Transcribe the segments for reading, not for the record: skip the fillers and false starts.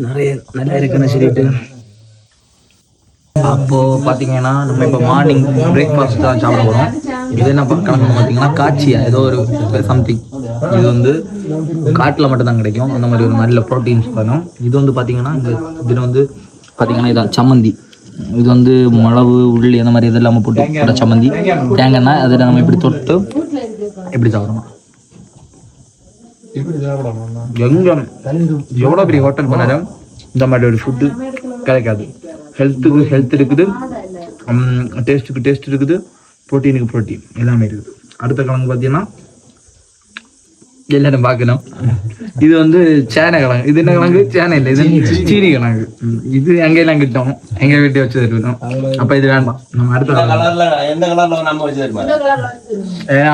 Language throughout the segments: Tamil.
நிறைய நல்லா இருக்குன்னு சொல்லிட்டு அப்போது பார்த்தீங்கன்னா நம்ம இப்போ மார்னிங் பிரேக்ஃபாஸ்ட் தான் சாப்பிட போகிறோம். இது என்ன கணக்கு பார்த்தீங்கன்னா காய்ச்சியா ஏதோ ஒரு சம்திங். இது வந்து காட்டில் மட்டும்தான் கிடைக்கும் அந்த மாதிரி ஒரு நல்ல ப்ரோட்டீன்ஸ் வேணும். இது வந்து பார்த்தீங்கன்னா இந்த இதில் வந்து பார்த்தீங்கன்னா இதான் சம்மந்தி. இது வந்து மிளகு உள்ளி அந்த மாதிரி இதெல்லாம் போட்டு சம்மந்தி தேங்காய் அதில் நம்ம இப்படி தொட்டு எப்படி சாப்பிடணும். எங்கே எவ்வளோ பெரிய ஹோட்டல் போனாலும் இந்த மாதிரி ஒரு ஃபுட்டு கிடைக்காது. ஹெல்த்துக்கு ஹெல்த் இருக்குது, டேஸ்ட்டுக்கு டேஸ்ட் இருக்குது, ப்ரோட்டீனுக்கு ப்ரோட்டீன் எல்லாமே இருக்குது. அடுத்த கிழங்கு பார்த்தீங்கன்னா எல்லாரும் பார்க்கணும். இது வந்து சேனை கிழங்கு. இது என்ன கிழங்கு? சேனை இல்லை, இது சீனி கிழங்கு. இது எங்கெல்லாம் கிட்டோம், எங்க வீட்டை வச்சு தருவோம். அப்ப இது வேண்டாம், நம்ம அடுத்த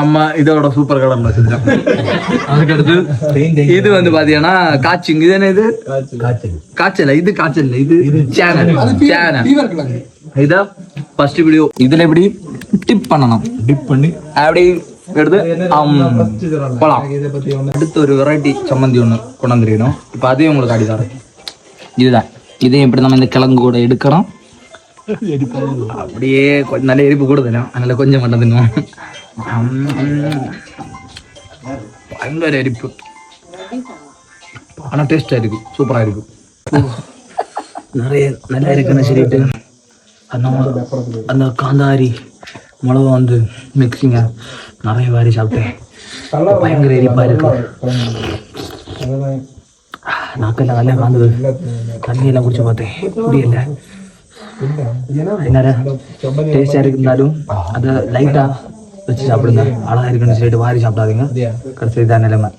அம்மா இதோட சூப்பர் கலர்ல வச்சிருக்கோம். அதுக்கடுத்து இது வந்து பாத்தீங்கன்னா காய்ச்சிங். இது என்ன? இது காய்ச்சல். இது காய்ச்சல் இல்லை, இது சேனை. சேனை இதான் ஃபர்ஸ்ட் வீடியோ. இதுல எப்படி டிப் பண்ணணும், டிப் பண்ணி அப்படி எடுத்து போலாம். அடுத்து ஒரு வெரைட்டி சம்மந்தி ஒன்று கொண்டு வந்துருக்கணும். இப்போ அதையும் உங்களுக்கு அடிதாரேன். இதுதான். இதையும் எப்படி நம்ம இந்த கிழங்கு கூட எடுக்கணும். அப்படியே கொஞ்சம் நல்ல எரிப்பு கூட தரும், அதனால கொஞ்சம் மட்டும் தின்னுவோம். பயங்கர எரிப்பு, ஆனால் டேஸ்டாக இருக்கு, சூப்பராக இருக்கு. நிறைய நல்லா இருக்குன்னு சொல்லிட்டு அந்த காந்தாரி மிளகா வந்து மிக்சிங்க நிறைய வாரி சாப்பிட்டேன். பயங்கர எரிப்பா இருக்கு, நாக்கெல்லாம் நல்லா காந்து தண்ணியெல்லாம் குடிச்சு பார்த்தேன், முடியல. என்ன டேஸ்டா இருந்தாலும் அதை லைட்டா வச்சு சாப்பிடுங்க. அழகா இருக்குன்னு சொல்லிட்டு வாரி சாப்பிடாதீங்க, கடைசி தான் நிலைமை.